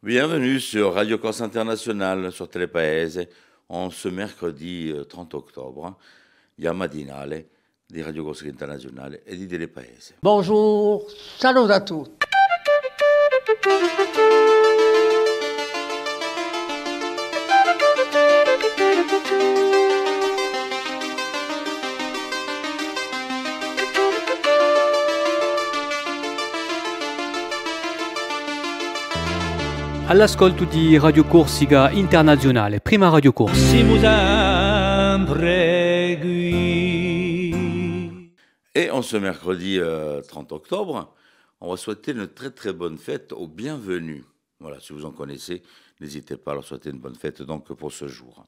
Bienvenue sur Radio Corse International sur Telepaese, en ce mercredi 30 octobre, il matinale di Radio Corse Internazionale e di Telepaese. Bonjour, salut à tous. All'ascolto di Radio Corsica Internazionale, prima Radio Corse. Et en ce mercredi 30 octobre, on va souhaiter une très très bonne fête aux bienvenus. Voilà, si vous en connaissez, n'hésitez pas à leur souhaiter une bonne fête donc pour ce jour.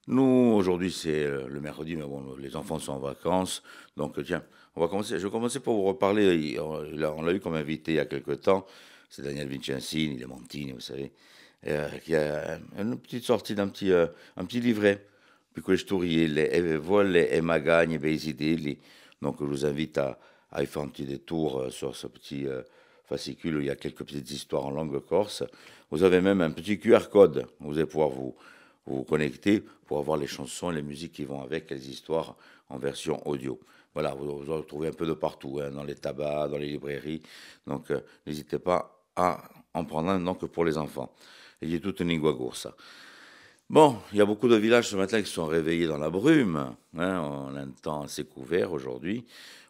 Nous, aujourd'hui, c'est le mercredi, mais bon, les enfants sont en vacances. Donc tiens, je vais commencer pour vous reparler. On l'a eu comme invité il y a quelque temps. C'est Daniel Vincenzini, les Montini, vous savez, qui a une petite sortie d'un petit livret, Piccoli Storielle, Volle e Magagne Beisidilli. Donc je vous invite à y faire un petit détour sur ce petit fascicule où il y a quelques petites histoires en langue corse. Vous avez même un petit QR code, vous allez pouvoir vous connecter pour avoir les chansons et les musiques qui vont avec, les histoires en version audio. Voilà, vous en retrouvez un peu de partout, hein, dans les tabacs, dans les librairies. Donc n'hésitez pas à en prendre un donc pour les enfants. Il y a toute une lingua corsa. Bon, il y a beaucoup de villages ce matin qui se sont réveillés dans la brume. Hein, on a un temps assez couvert aujourd'hui.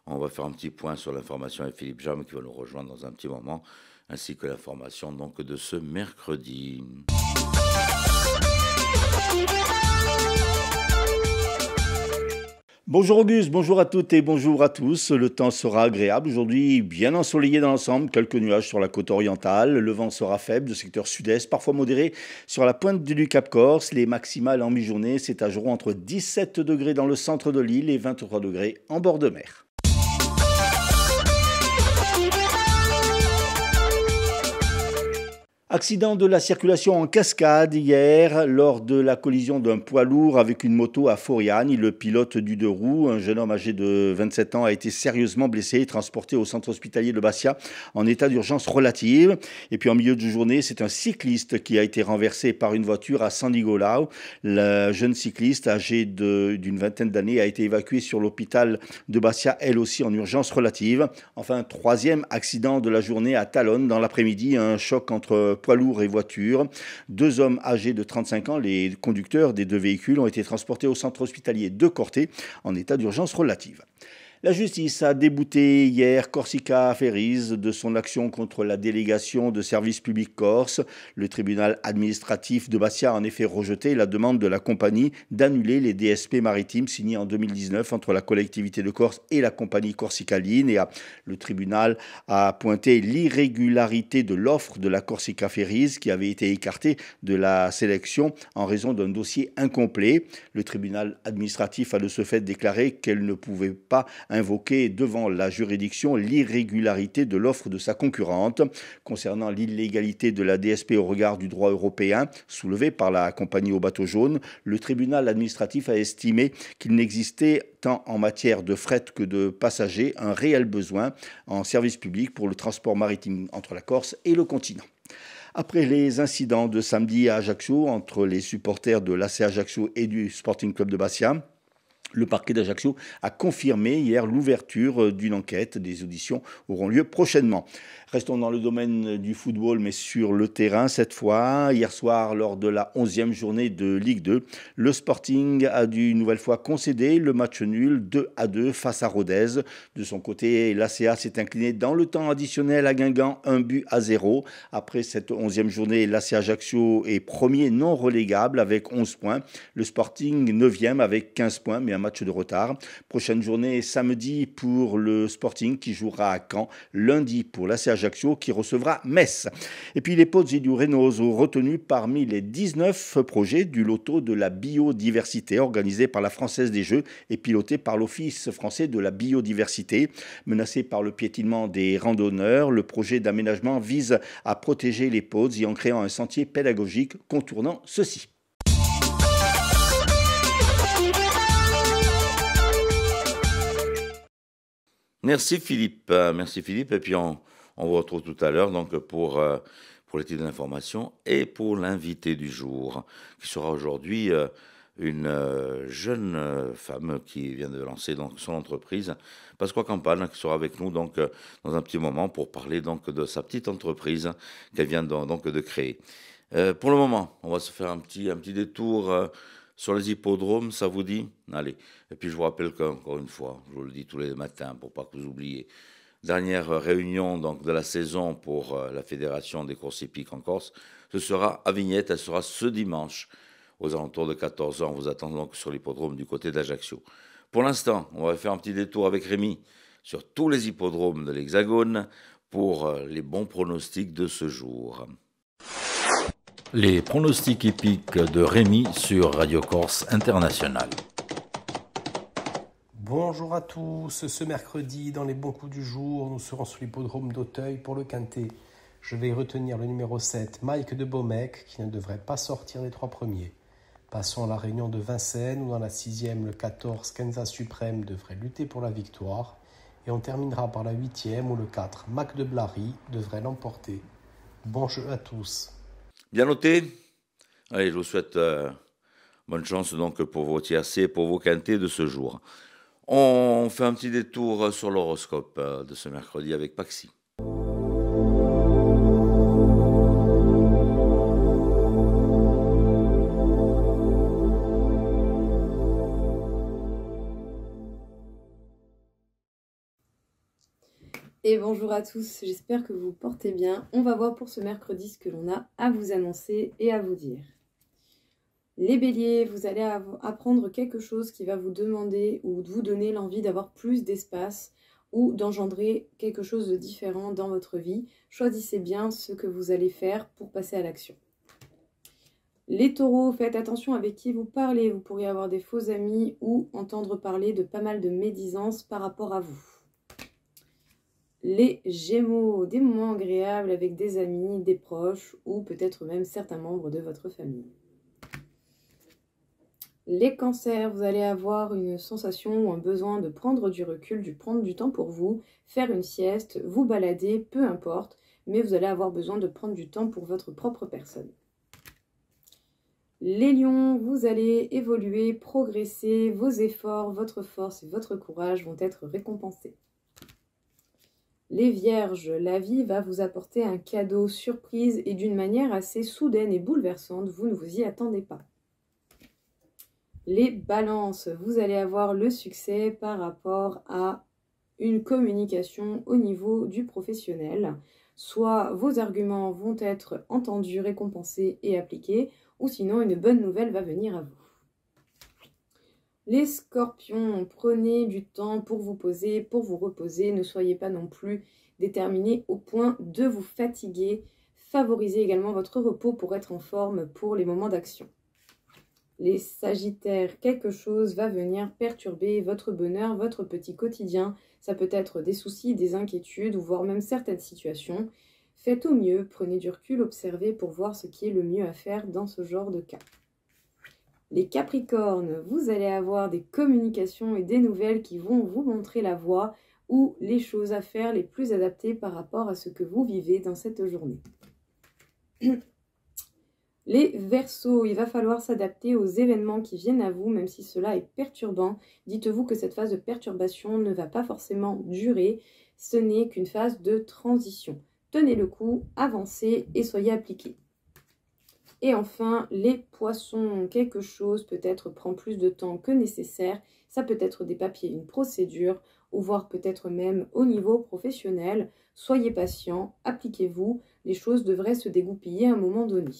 On va faire un petit point sur l'information avec Philippe Jam qui va nous rejoindre dans un petit moment, ainsi que l'information donc de ce mercredi. Bonjour Auguste, bonjour à toutes et bonjour à tous. Le temps sera agréable aujourd'hui, bien ensoleillé dans l'ensemble, quelques nuages sur la côte orientale. Le vent sera faible de secteur sud-est, parfois modéré sur la pointe du Cap Corse. Les maximales en mi-journée s'étageront entre 17 degrés dans le centre de l'île et 23 degrés en bord de mer. Accident de la circulation en cascade hier lors de la collision d'un poids lourd avec une moto à Foriani. Le pilote du deux roues, un jeune homme âgé de 27 ans, a été sérieusement blessé et transporté au centre hospitalier de Bastia en état d'urgence relative. Et puis en milieu de journée, c'est un cycliste qui a été renversé par une voiture à San Nicolao. Le jeune cycliste âgé d'une vingtaine d'années a été évacué sur l'hôpital de Bastia, elle aussi en urgence relative. Enfin, troisième accident de la journée à Talonne dans l'après-midi, un choc entre poids lourd et voiture. Deux hommes âgés de 35 ans, les conducteurs des deux véhicules, ont été transportés au centre hospitalier de Corté en état d'urgence relative. La justice a débouté hier Corsica Ferries de son action contre la délégation de services publics corse. Le tribunal administratif de Bastia a en effet rejeté la demande de la compagnie d'annuler les DSP maritimes signés en 2019 entre la collectivité de Corse et la compagnie Corsica Line. Et le tribunal a pointé l'irrégularité de l'offre de la Corsica Ferries qui avait été écartée de la sélection en raison d'un dossier incomplet. Le tribunal administratif a de ce fait déclaré qu'elle ne pouvait pas invoqué devant la juridiction l'irrégularité de l'offre de sa concurrente. Concernant l'illégalité de la DSP au regard du droit européen, soulevé par la compagnie au bateau jaune, le tribunal administratif a estimé qu'il n'existait tant en matière de fret que de passagers un réel besoin en service public pour le transport maritime entre la Corse et le continent. Après les incidents de samedi à Ajaccio entre les supporters de l'AC Ajaccio et du Sporting Club de Bastia, le parquet d'Ajaccio a confirmé hier l'ouverture d'une enquête. Des auditions auront lieu prochainement. Restons dans le domaine du football, mais sur le terrain cette fois. Hier soir, lors de la 11e journée de Ligue 2, le Sporting a dû une nouvelle fois concéder le match nul 2-2 face à Rodez. De son côté, l'ACA s'est incliné dans le temps additionnel à Guingamp, 1-0. Après cette 11e journée, l'AC Ajaccio est premier non relégable avec 11 points. Le Sporting 9e avec 15 points, mais un match de retard. Prochaine journée samedi pour le Sporting qui jouera à Caen. Lundi pour l'AC Ajaccio qui recevra Metz. Et puis les Pozzi du Renoso ont retenu parmi les 19 projets du loto de la biodiversité organisé par la Française des Jeux et piloté par l'Office français de la biodiversité. Menacé par le piétinement des randonneurs, le projet d'aménagement vise à protéger les Pozzi en créant un sentier pédagogique contournant ceux-ci. Merci Philippe, et puis on vous retrouve tout à l'heure donc pour pour les titres d'information et pour l'invité du jour, qui sera aujourd'hui une jeune femme qui vient de lancer donc son entreprise, Pasqua Campane, qui sera avec nous donc dans un petit moment pour parler donc de sa petite entreprise qu'elle vient donc de créer. Pour le moment, on va se faire un petit détour sur les hippodromes, ça vous dit? Allez. Et puis je vous rappelle qu'encore une fois, je vous le dis tous les matins pour pas que vous oubliez, dernière réunion donc de la saison pour la Fédération des courses hippiques en Corse, ce sera à Vignette, elle sera ce dimanche aux alentours de 14 h. On vous attend donc sur l'hippodrome du côté d'Ajaccio. Pour l'instant, on va faire un petit détour avec Rémi sur tous les hippodromes de l'Hexagone pour les bons pronostics de ce jour. Les pronostics hippiques de Rémi sur Radio Corse International. Bonjour à tous, ce mercredi dans les bons coups du jour, nous serons sur l'hippodrome d'Auteuil pour le Quintet. Je vais retenir le numéro 7, Mike de Baumec, qui ne devrait pas sortir des 3 premiers. Passons à la réunion de Vincennes, où dans la 6e, le 14, Kansas Suprême devrait lutter pour la victoire. Et on terminera par la 8e, où le 4, Mac de Blary, devrait l'emporter. Bon jeu à tous. Bien noté. Allez, je vous souhaite bonne chance donc pour vos tiercés, pour vos quintés de ce jour. On fait un petit détour sur l'horoscope de ce mercredi avec Paxi. Et bonjour à tous, j'espère que vous portez bien. On va voir pour ce mercredi ce que l'on a à vous annoncer et à vous dire. Les béliers, vous allez apprendre quelque chose qui va vous demander ou vous donner l'envie d'avoir plus d'espace ou d'engendrer quelque chose de différent dans votre vie. Choisissez bien ce que vous allez faire pour passer à l'action. Les taureaux, faites attention avec qui vous parlez. Vous pourriez avoir des faux amis ou entendre parler de pas mal de médisance par rapport à vous. Les gémeaux, des moments agréables avec des amis, des proches ou peut-être même certains membres de votre famille. Les cancers, vous allez avoir une sensation ou un besoin de prendre du recul, de prendre du temps pour vous, faire une sieste, vous balader, peu importe, mais vous allez avoir besoin de prendre du temps pour votre propre personne. Les lions, vous allez évoluer, progresser, vos efforts, votre force et votre courage vont être récompensés. Les vierges, la vie va vous apporter un cadeau surprise et d'une manière assez soudaine et bouleversante, vous ne vous y attendez pas. Les balances, vous allez avoir le succès par rapport à une communication au niveau du professionnel. Soit vos arguments vont être entendus, récompensés et appliqués, ou sinon une bonne nouvelle va venir à vous. Les scorpions, prenez du temps pour vous poser, pour vous reposer. Ne soyez pas non plus déterminés au point de vous fatiguer. Favorisez également votre repos pour être en forme pour les moments d'action. Les sagittaires, quelque chose va venir perturber votre bonheur, votre petit quotidien. Ça peut être des soucis, des inquiétudes ou voire même certaines situations. Faites au mieux, prenez du recul, observez pour voir ce qui est le mieux à faire dans ce genre de cas. Les capricornes, vous allez avoir des communications et des nouvelles qui vont vous montrer la voie ou les choses à faire les plus adaptées par rapport à ce que vous vivez dans cette journée. Les Verseaux, il va falloir s'adapter aux événements qui viennent à vous, même si cela est perturbant. Dites-vous que cette phase de perturbation ne va pas forcément durer, ce n'est qu'une phase de transition. Tenez le coup, avancez et soyez appliqués. Et enfin, les poissons, quelque chose peut-être prend plus de temps que nécessaire. Ça peut être des papiers, une procédure, ou voire peut-être même au niveau professionnel. Soyez patient, appliquez-vous, les choses devraient se dégoupiller à un moment donné.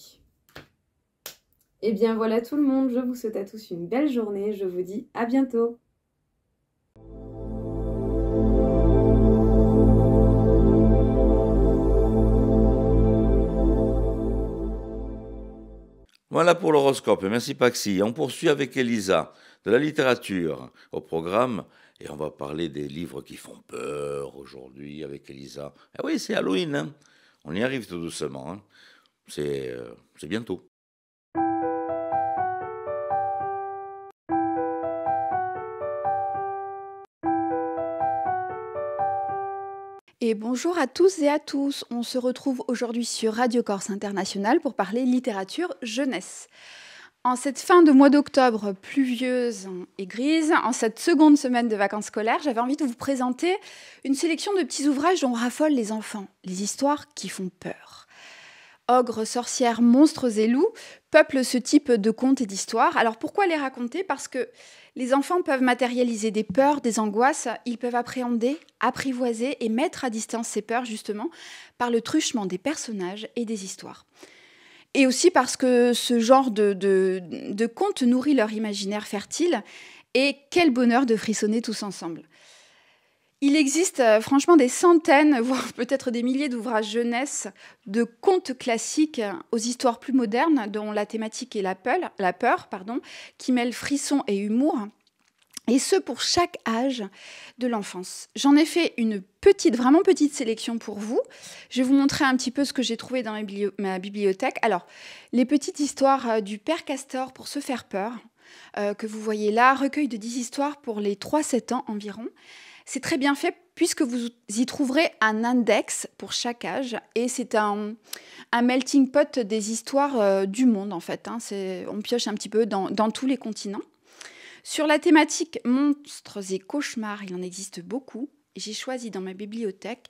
Et bien voilà tout le monde, je vous souhaite à tous une belle journée, je vous dis à bientôt. Voilà pour l'horoscope. Merci Paxi. On poursuit avec Elisa, de la littérature au programme. Et on va parler des livres qui font peur aujourd'hui avec Elisa. Ah oui, c'est Halloween. Hein. On y arrive tout doucement. Hein. C'est bientôt. Et et bonjour à tous et à tous. On se retrouve aujourd'hui sur Radio Corse International pour parler littérature jeunesse. En cette fin de mois d'octobre pluvieuse et grise, en cette seconde semaine de vacances scolaires, j'avais envie de vous présenter une sélection de petits ouvrages dont raffolent les enfants, les histoires qui font peur. Ogres, sorcières, monstres et loups peuplent ce type de contes et d'histoires. Alors pourquoi les raconter ? Parce que les enfants peuvent matérialiser des peurs, des angoisses, ils peuvent appréhender, apprivoiser et mettre à distance ces peurs justement par le truchement des personnages et des histoires. Et aussi parce que ce genre de conte nourrit leur imaginaire fertile et quel bonheur de frissonner tous ensemble. Il existe franchement des centaines, voire peut-être des milliers d'ouvrages jeunesse, de contes classiques aux histoires plus modernes, dont la thématique est la peur, qui mêlent frisson et humour, et ce pour chaque âge de l'enfance. J'en ai fait une vraiment petite sélection pour vous. Je vais vous montrer un petit peu ce que j'ai trouvé dans ma bibliothèque. Alors, les petites histoires du Père Castor pour se faire peur, que vous voyez là, recueil de 10 histoires pour les 3-7 ans environ. C'est très bien fait puisque vous y trouverez un index pour chaque âge et c'est un melting pot des histoires du monde en fait. On pioche un petit peu dans tous les continents. Sur la thématique monstres et cauchemars, il en existe beaucoup. J'ai choisi dans ma bibliothèque,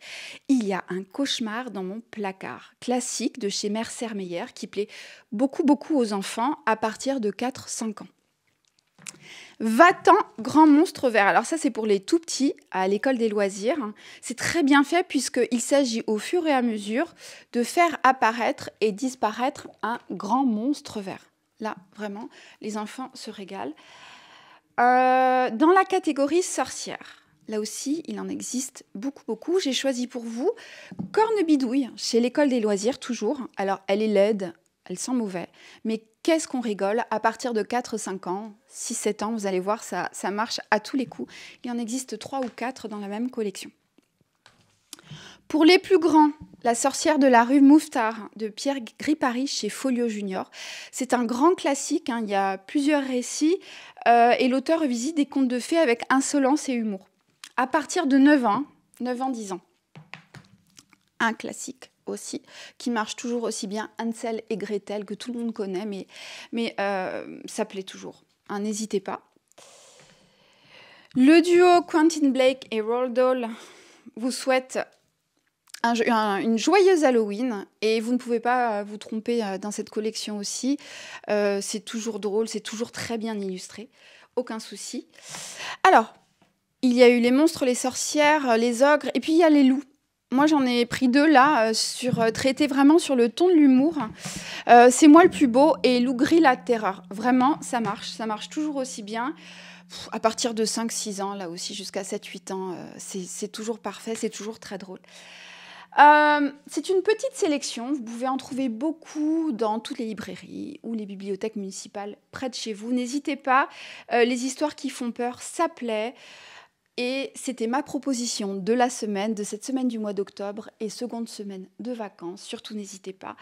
il y a un cauchemar dans mon placard, classique de chez Mercer-Meyer qui plaît beaucoup aux enfants à partir de 4-5 ans. Va-t'en, grand monstre vert. Alors ça, c'est pour les tout petits à l'école des loisirs. C'est très bien fait puisqu'il s'agit au fur et à mesure de faire apparaître et disparaître un grand monstre vert. Là, vraiment, les enfants se régalent. Dans la catégorie sorcière, là aussi, il en existe beaucoup. J'ai choisi pour vous Cornebidouille, chez l'école des loisirs, toujours. Alors, elle est laide, elle sent mauvais, mais qu'est-ce qu'on rigole à partir de 4-5 ans, 6-7 ans, vous allez voir, ça marche à tous les coups. Il y en existe 3 ou 4 dans la même collection. Pour les plus grands, La sorcière de la rue Mouffetard de Pierre Gripari chez Folio Junior. C'est un grand classique, il y a plusieurs récits et l'auteur revisite des contes de fées avec insolence et humour. À partir de 9 ans, 10 ans. Un classique aussi, qui marche toujours aussi bien, Hansel et Gretel, que tout le monde connaît, mais ça plaît toujours. N'hésitez pas. Le duo Quentin Blake et Roald Dahl vous souhaite une joyeuse Halloween et vous ne pouvez pas vous tromper dans cette collection aussi. C'est toujours drôle, c'est toujours très bien illustré, aucun souci. Alors, il y a eu les monstres, les sorcières, les ogres et puis il y a les loups. Moi, j'en ai pris 2 là, traités vraiment sur le ton de l'humour. C'est moi le plus beau et Loup Gris la terreur. Vraiment, ça marche toujours aussi bien. À partir de 5-6 ans, là aussi, jusqu'à 7-8 ans, c'est toujours parfait, c'est toujours très drôle. C'est une petite sélection, vous pouvez en trouver beaucoup dans toutes les librairies ou les bibliothèques municipales près de chez vous. N'hésitez pas, les histoires qui font peur, ça plaît. Et c'était ma proposition de la semaine, de cette semaine du mois d'octobre et seconde semaine de vacances. Surtout, n'hésitez pas.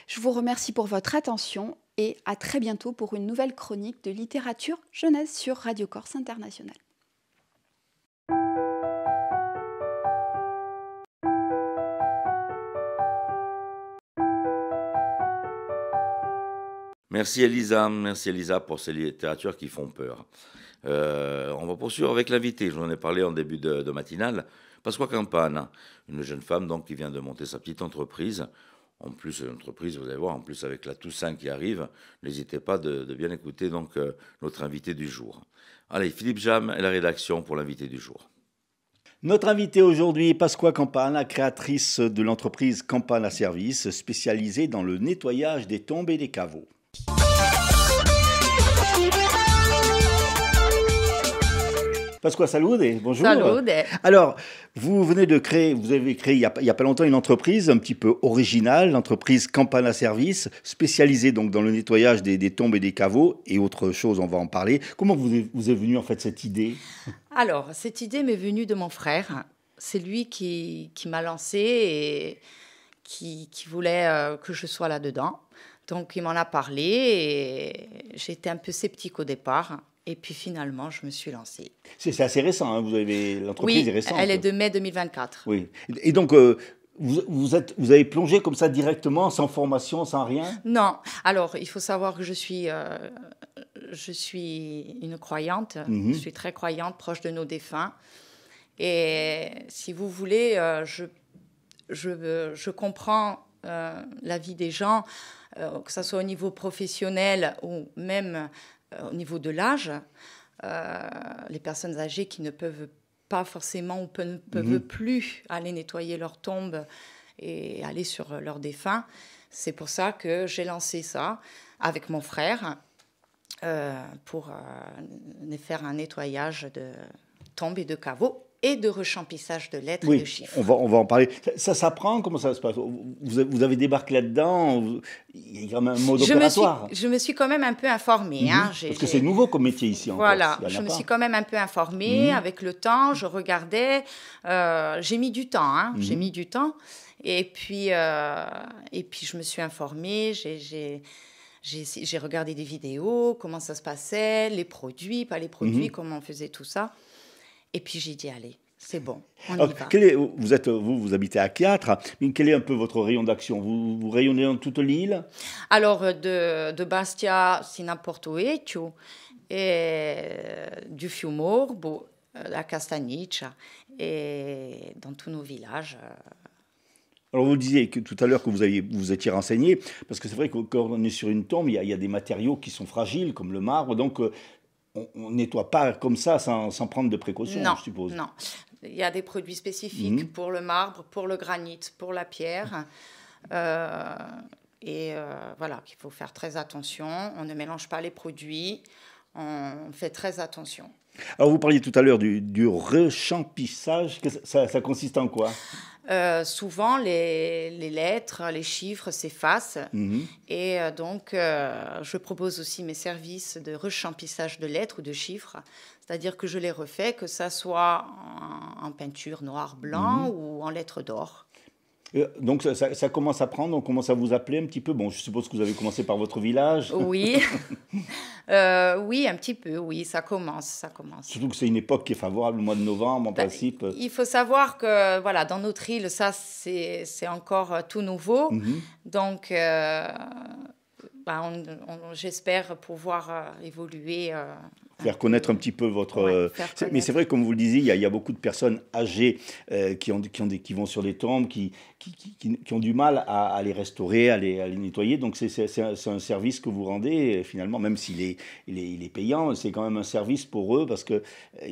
Je vous remercie pour votre attention et à très bientôt pour une nouvelle chronique de littérature jeunesse sur Radio Corse International. Merci Elisa pour ces littératures qui font peur. On va poursuivre avec l'invité. Je vous en ai parlé en début de matinale. Pasqua Campane, une jeune femme donc, qui vient de monter sa petite entreprise. En plus, une entreprise, vous allez voir, en plus avec la Toussaint qui arrive, n'hésitez pas de bien écouter donc, notre invité du jour. Allez, Philippe Jam et la rédaction pour l'invité du jour. Notre invitée aujourd'hui est Pasqua Campana, créatrice de l'entreprise Campana Service, spécialisée dans le nettoyage des tombes et des caveaux. Pasqua, salude, bonjour. Salude. Alors, vous avez créé il y a pas longtemps une entreprise un petit peu originale, l'entreprise Campana Service, spécialisée donc dans le nettoyage des tombes et des caveaux et autre chose, on va en parler. Comment vous est venue en fait cette idée ? Alors, cette idée m'est venue de mon frère. C'est lui qui m'a lancé et qui voulait que je sois là-dedans. Donc, il m'en a parlé et j'étais un peu sceptique au départ. Et puis finalement, je me suis lancée. C'est assez récent, hein, l'entreprise est récente. Oui, elle est de mai 2024. Oui. Et donc, vous avez plongé comme ça directement, sans formation, sans rien? Non. Alors, il faut savoir que je suis une croyante. Je suis très croyante, proche de nos défunts. Et si vous voulez, je comprends la vie des gens, que ce soit au niveau professionnel ou même au niveau de l'âge. Les personnes âgées qui ne peuvent pas forcément ou ne peuvent plus aller nettoyer leur tombe et aller sur leurs défunts. C'est pour ça que j'ai lancé ça avec mon frère pour faire un nettoyage de tombes et de caveaux et de rechamplissage de lettres et de chiffres. On va en parler. Ça s'apprend? Comment ça se passe? Vous avez débarqué là-dedans? Il y a quand même un mode opératoire. Je me suis quand même un peu informée. Parce que c'est nouveau comme métier ici en Corse. Voilà, je me suis quand même un peu informée. Avec le temps, je regardais. J'ai mis du temps. J'ai mis du temps. Et puis, je me suis informée. J'ai regardé des vidéos, comment ça se passait, les produits, pas les produits, comment on faisait tout ça. Et puis j'ai dit, allez, c'est bon, on y va. Vous habitez à Chiatra, mais quel est un peu votre rayon d'action? Vous rayonnez dans toute l'île? Alors, de Bastia sino a Porto Vecchio, et du Fiumorbo, la Castagniccia, et dans tous nos villages. Alors, vous disiez tout à l'heure que vous étiez renseigné, parce que c'est vrai que quand on est sur une tombe, il y a des matériaux qui sont fragiles, comme le marbre, donc on ne nettoie pas comme ça sans prendre de précautions, je suppose. Non, il y a des produits spécifiques pour le marbre, pour le granit, pour la pierre. Voilà, qu'il faut faire très attention. On ne mélange pas les produits, on fait très attention. Alors, vous parliez tout à l'heure du rechamplissage. Ça consiste en quoi? Souvent, les lettres, les chiffres s'effacent. Et donc, je propose aussi mes services de rechamplissage de lettres ou de chiffres. C'est-à-dire que je les refais, que ça soit en peinture noir, blanc ou en lettres d'or. Donc, ça commence à prendre, on commence à vous appeler un petit peu. Bon, je suppose que vous avez commencé par votre village. Oui, oui, un petit peu, oui, ça commence. Surtout que c'est une époque qui est favorable, le mois de novembre, en principe. Il faut savoir que, voilà, dans notre île, ça, c'est encore tout nouveau. Donc, j'espère pouvoir évoluer. Faire connaître un petit peu votre... mais c'est vrai, comme vous le disiez, il y a beaucoup de personnes âgées qui vont sur les tombes, qui ont du mal à les restaurer, à les nettoyer. Donc c'est un service que vous rendez, finalement, même s'il est payant, c'est quand même un service pour eux, parce qu'il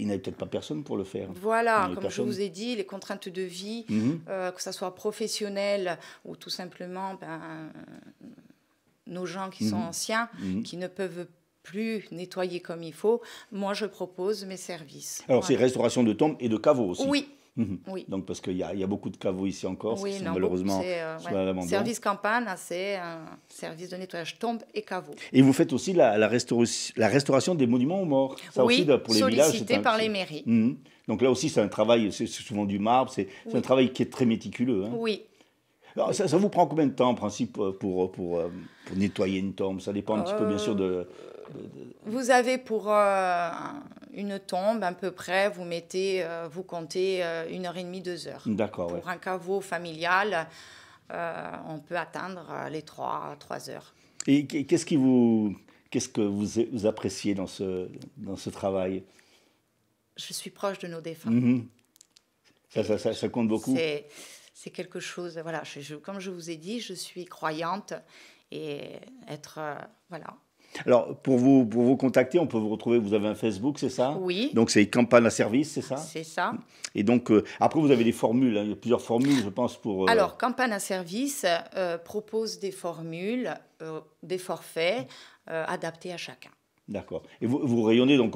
n'avait peut-être pas personne pour le faire. Voilà, comme je vous ai dit, les contraintes de vie, que ça soit professionnel ou tout simplement nos gens qui sont anciens, qui ne peuvent plus nettoyer comme il faut, moi je propose mes services. Alors c'est restauration de tombes et de caveaux aussi? Oui. Oui. Donc parce qu'il y a beaucoup de caveaux ici en Corse qui sont malheureusement sur l'abandon. Service campagne, c'est un service de nettoyage tombes et caveaux. Et vous faites aussi la restauration des monuments aux morts? Ça aussi, pour les villages, sollicité par les mairies. Donc là aussi c'est un travail, c'est souvent du marbre, c'est un travail qui est très méticuleux. Oui. Alors, ça vous prend combien de temps en principe pour nettoyer une tombe? Ça dépend un petit peu bien sûr de... Vous avez pour une tombe à peu près, vous comptez 1h30, 2 heures. D'accord. Pour un caveau familial, on peut atteindre les 3 heures. Et qu'est-ce que vous appréciez dans ce travail? Je suis proche de nos défunts. Ça compte beaucoup? C'est quelque chose, voilà, comme je vous ai dit, je suis croyante et voilà. Alors, pour vous contacter, on peut vous retrouver, vous avez un Facebook, c'est ça? Oui. Donc, c'est Campagne à Service, c'est ça? C'est ça. Et donc, après, vous avez des formules, il y a plusieurs formules, je pense, pour... Alors, Campagne à Service propose des formules, des forfaits adaptés à chacun. D'accord. Et vous rayonnez, donc,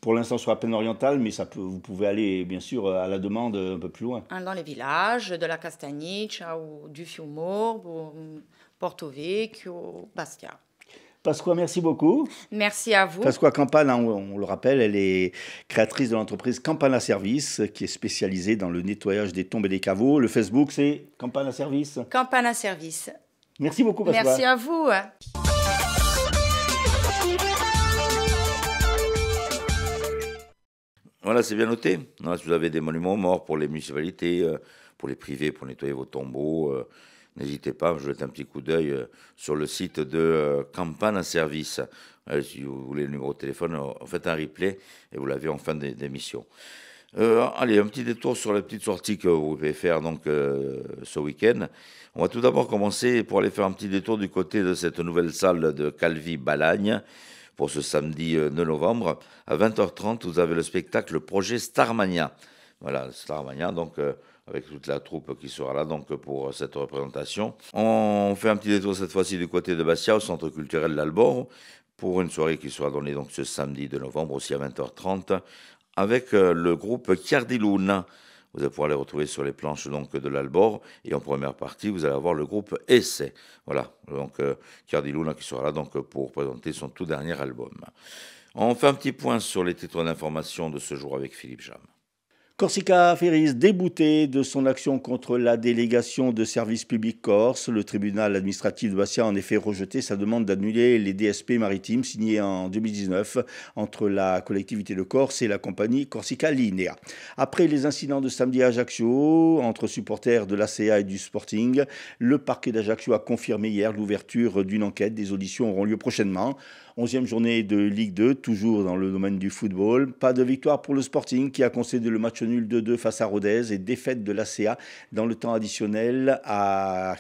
pour l'instant, sur la plaine orientale, mais vous pouvez aller, bien sûr, à la demande un peu plus loin. Dans les villages, de la Castagniccia, ou du Fiumorbo, Porto Vecchio, Bastia. Pasqua, merci beaucoup. Merci à vous. Pasqua Campane, on le rappelle, elle est créatrice de l'entreprise Campane à Service, qui est spécialisée dans le nettoyage des tombes et des caveaux. Le Facebook, c'est Campane à Service. Campane à Service. Merci beaucoup, Pasqua. Merci à vous. Voilà, c'est bien noté. Voilà, si vous avez des monuments aux morts pour les municipalités, pour les privés, pour nettoyer vos tombeaux, n'hésitez pas, je jette un petit coup d'œil sur le site de Campagne Service. Si vous voulez le numéro de téléphone, faites un replay et vous l'avez en fin d'émission. Allez, un petit détour sur la petite sortie que vous pouvez faire donc ce week-end. On va tout d'abord commencer pour aller faire un petit détour du côté de cette nouvelle salle de Calvi-Balagne pour ce samedi 9 novembre. À 20h30, vous avez le spectacle Projet Starmania. Voilà, Starmania, donc avec toute la troupe qui sera là donc pour cette représentation. On fait un petit détour cette fois-ci du côté de Bastia, au centre culturel d'Albor, pour une soirée qui sera donnée donc ce samedi de novembre, aussi à 20h30, avec le groupe Chiardiluna. Vous allez pouvoir les retrouver sur les planches donc de l'Albor. Et en première partie, vous allez avoir le groupe Essai. Voilà, donc Chiardiluna qui sera là donc pour présenter son tout dernier album. On fait un petit point sur les titres d'information de ce jour avec Philippe Jam. Corsica Ferries, débouté de son action contre la délégation de services publics corse, le tribunal administratif de Bastia a en effet rejeté sa demande d'annuler les DSP maritimes signés en 2019 entre la collectivité de Corse et la compagnie Corsica Linea. Après les incidents de samedi à Ajaccio, entre supporters de l'ACA et du Sporting, le parquet d'Ajaccio a confirmé hier l'ouverture d'une enquête. Des auditions auront lieu prochainement. 11e journée de Ligue 2, toujours dans le domaine du football. Pas de victoire pour le Sporting qui a concédé le match nul 2-2 face à Rodez et défaite de l'ACA dans le temps additionnel à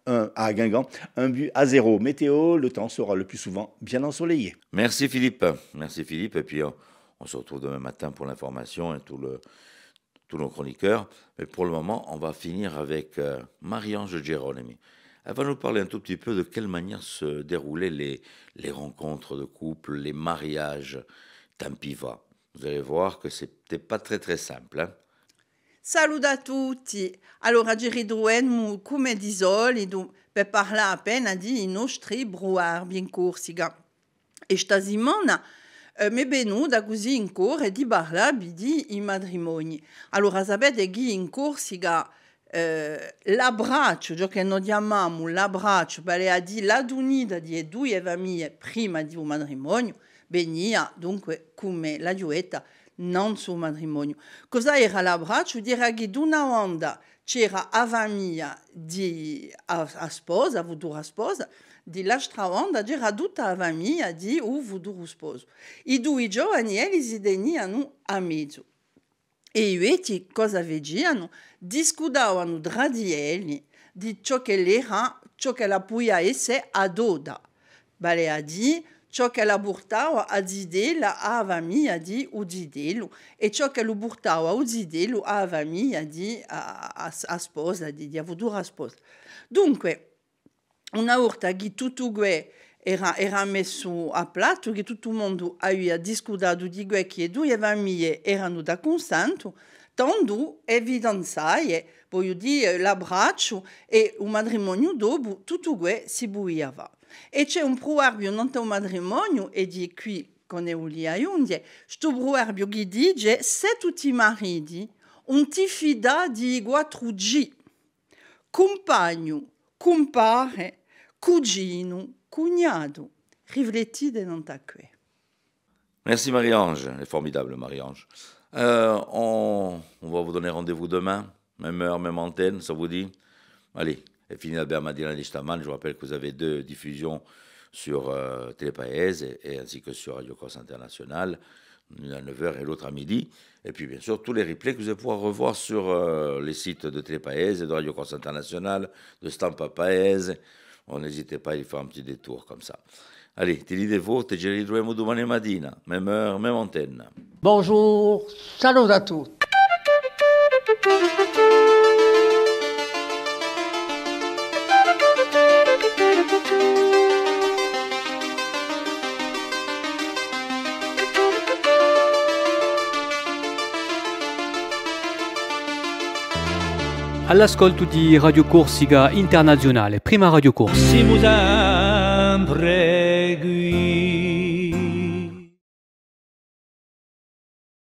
Guingamp, 1-0. Météo, le temps sera le plus souvent bien ensoleillé. Merci Philippe. Merci Philippe. Et puis on se retrouve demain matin pour l'information et tous nos chroniqueurs. Mais pour le moment, on va finir avec Marie-Ange Geronimi. Elle va nous parler un tout petit peu de quelle manière se déroulaient les rencontres de couple, les mariages Tempiva. Vous allez voir que c'était pas très très simple. Hein? Salut a tutti. Allora giriduemmo come di solito per parlare appena di nostri bruarbi in Corsica. E stasimana mi è venuta così in cuore di parlare di i matrimoni. Allora sapete che in Corsica l'abbraccio, ciò che noi chiamiamo l'abbraccio, vale a dire l'adunita di due famiglie prima di un matrimonio, veniva dunque come la giuetta non sul matrimonio. Cosa era l'abbraccio? Dirà che da una onda c'era la famiglia di a sposa, futura sposa, dall'altra onda c'era tutta la famiglia di un futuro sposo. I due giovani si tenivano a mezzo. E i vecchi cosa facevano? Discutevano tra di elli di ciò che la poia essere adotta, vale a dire ciò che la portava a zidella a famiglia di uzidello e ciò che lo portava a uzidello a famiglia di a sposa, di futura sposa. Dunque, una volta che tutto questo era messo a plato, che tutto il mondo aveva discutato di questo, che due famiglie erano da consanto, tanto evidenziare, voglio dire, l'abbraccio e un matrimonio dopo, tutto questo si buiava. E c'è un proverbio non un matrimonio, e di qui con Eulia Iundie, questo proverbio che dice, se tutti i mariti non ti fida di quattro G, compagno, compare, cugino, cugnato, riflettite non tacque. Merci Marie-Ange, elle est formidable Marie-Ange. On va vous donner rendez-vous demain, même heure, même antenne, ça vous dit? Allez, et fini la Bermadina di Staman. Je vous rappelle que vous avez 2 diffusions sur Télépaèse et ainsi que sur Radio Corse International, l'une à 9h et l'autre à midi. Et puis bien sûr, tous les replays que vous allez pouvoir revoir sur les sites de Télépaèse et de Radio Corse International, de Stampa Paese. N'hésitez pas à y faire un petit détour comme ça. Allez, ti ridevo, te ritroviamo domani mattina, même heure, même antenne. Bonjour, salut à tous. All'ascolto di Radio Corsica Internazionale, prima Radio Corsa. Si mu sempre